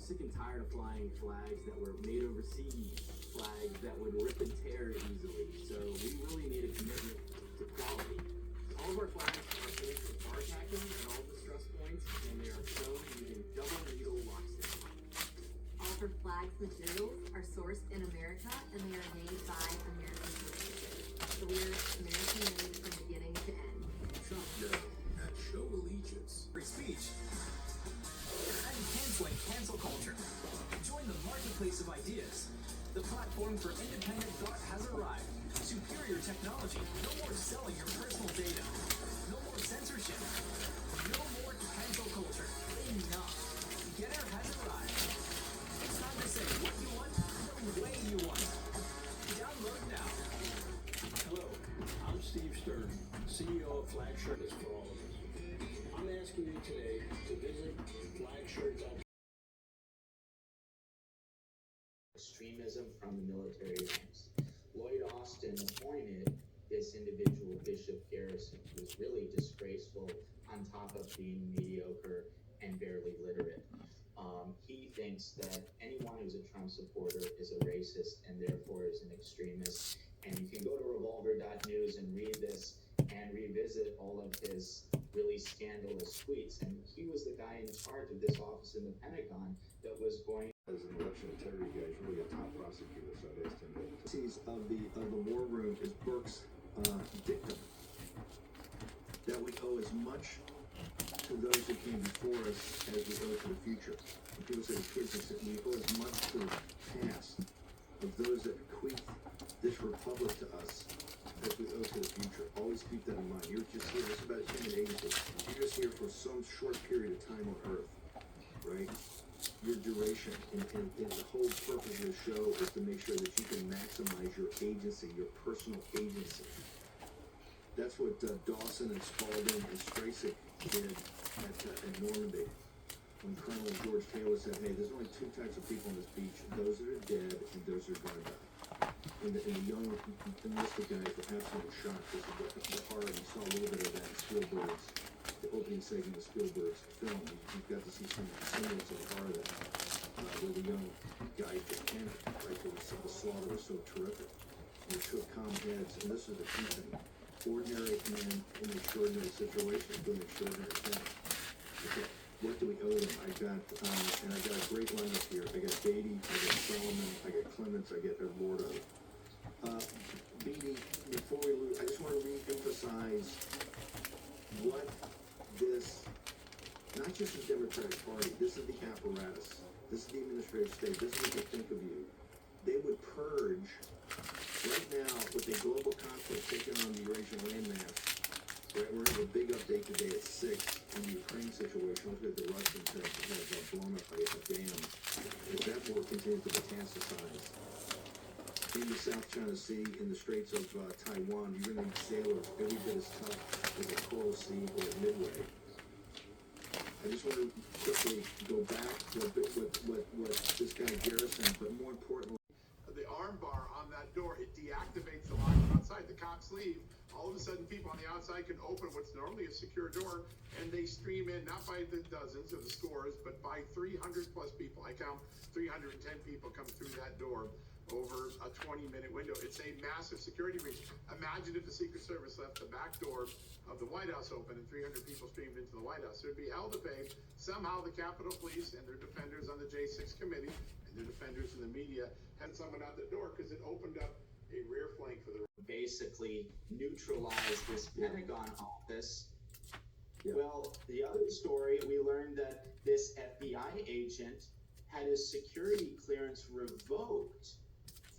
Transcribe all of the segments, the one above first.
sick and tired of flying flags that were made overseas, flags that would rip and tear easily. So we really need a commitment to quality. All of our flags are finished with bar tacking and all the stress points, and they are sewn using double needle lockstep. All of our flags materials are sourced in America, and they are made by American businesses. So we are American made from beginning to end. Shop now and show allegiance. Free speech. And canceling cancel culture. Join the marketplace of ideas. The platform for independent thought has arrived. Superior technology. No more selling your personal data. No more censorship. No more cancel culture. Enough. Getter has arrived. It's time to say what you want, the way you want. Download now. Hello, I'm Steve Stern, CEO of Flagshirt is for All of Us. I'm asking you today to visit flagshirt.com. Extremism from the military ranks. Lloyd Austin appointed this individual, Bishop Garrison, who was really disgraceful on top of being mediocre and barely literate. He thinks that anyone who's a Trump supporter is a racist and therefore is an extremist. And you can go to revolver.news and read this and revisit all of his really scandalous tweets. And he was the guy in charge of this office in the Pentagon that was going. As an election integrity guy, he's really a top prosecutor, so I asked him to. Of the war room is Burke's dictum that we owe as much to those who came before us as we owe to the future. And people say the kids said we owe as much to the past of those that bequeath this republic to us as we owe to the future. Always keep that in mind. You're just here. This is about human agency. You're just here for some short period of time on Earth, right? Your duration and the whole purpose of the show is to make sure that you can maximize your agency, your personal agency. That's what Dawson and Spaulding and Strasik did at Normandy. When Colonel George Taylor said, hey, there's only two types of people on this beach, those that are dead and those that are going to die. And the young enlisted guys were absolutely shocked. This is the horror. You saw a little bit of that in Spielberg's, the opening segment of Spielberg's film. You got to see some semblance of horror there. Where the young guy did panic, right? The slaughter was so terrific. And it took calm heads, and this is the key thing. Ordinary men in extraordinary situations doing extraordinary things. Okay, what do we owe them? I got a great lineup here. I got Beatty, I got Solomon, I got Clements, I got Eduardo. Beatty, before we lose, I just want to re-emphasize what this, not just the Democratic Party, this is the apparatus, this is the administrative state, this is what they think of you. They would purge, right now, with the global conflict taking on the Eurasian landmass, right, we're going to have a big update today at 6 on the Ukraine situation. Look at the Russians have blown up a dam. As that war continues to metastasize in the South China Sea, in the Straits of Taiwan, you're going to need sailors every bit as tough as the Coral Sea or Midway. I just want to quickly go back to what this guy Garrison, but more importantly, the arm bar on that door, it deactivates the lock outside. The cops leave. All of a sudden, people on the outside can open what's normally a secure door, and they stream in, not by the dozens or the scores, but by 300 plus people. I count 310 people come through that door over a 20-minute window. It's a massive security breach. Imagine if the Secret Service left the back door of the White House open and 300 people streamed into the White House. There'd be hell to pay. Somehow the Capitol Police and their defenders on the J6 committee and their defenders in the media had someone out the door because it opened up a rear flank for the basically neutralize this Pentagon office. Yeah. Well, the other story, we learned that this FBI agent had his security clearance revoked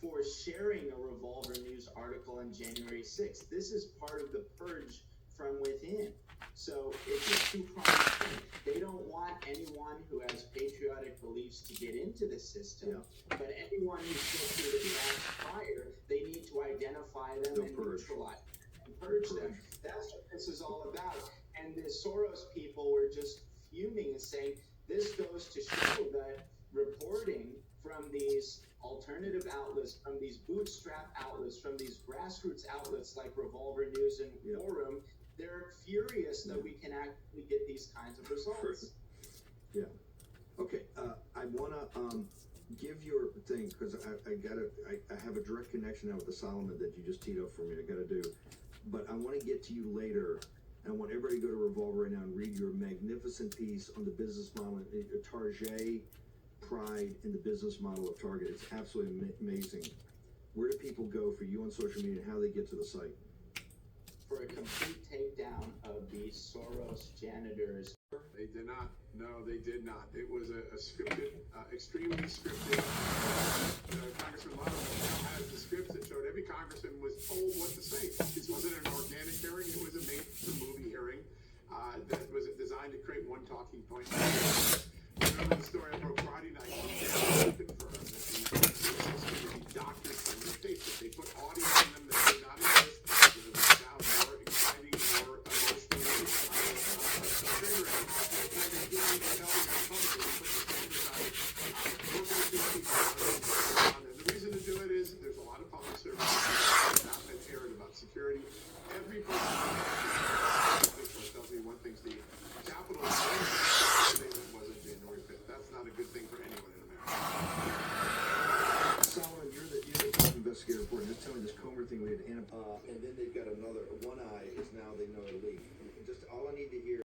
for sharing a Revolver News article on January 6th. This is part of the purge from within. So it's a two-pronged thing. They don't want anyone who has patriotic beliefs to get into the system, but anyone who's guilty of the acts prior, they need to identify them and neutralize and purge them. That's what this is all about. And the Soros people were just fuming and saying, this goes to show that reporting from these alternative outlets, from these bootstrap outlets, from these grassroots outlets like Revolver News and Forum, they're furious that we can actually get these kinds of results. Yeah. Okay. I wanna give your thing, because I have a direct connection now with the Solomon that you just teed up for me. I gotta do, but I want to get to you later. And I want everybody to go to Revolve right now and read your magnificent piece on the business model, Target pride in the business model of Target. It's absolutely amazing. Where do people go for you on social media and how they get to the site? For a complete takedown of the Soros janitors. They did not. No, they did not. It was a scripted, extremely scripted. Congressman Love now has the scripts that showed every congressman was told what to say. This wasn't an organic hearing. It was a made-for-movie hearing that was designed to create one talking point. Remember the story I broke Friday night? We confirmed that the doctors from the tape, that they put audio in them that did not exist. It was now more exciting, more emotional. The reason to do it is there's a lot of public service that have not been aired about security. Every person tells me one thing, Steve. Capitol statement wasn't January 5th. That's not a good thing for anyone in America. Solomon, you're the top investigator report. Just tell me this Comer thing we had, and then they've got another. One eye is now they know a leak. Just all I need to hear.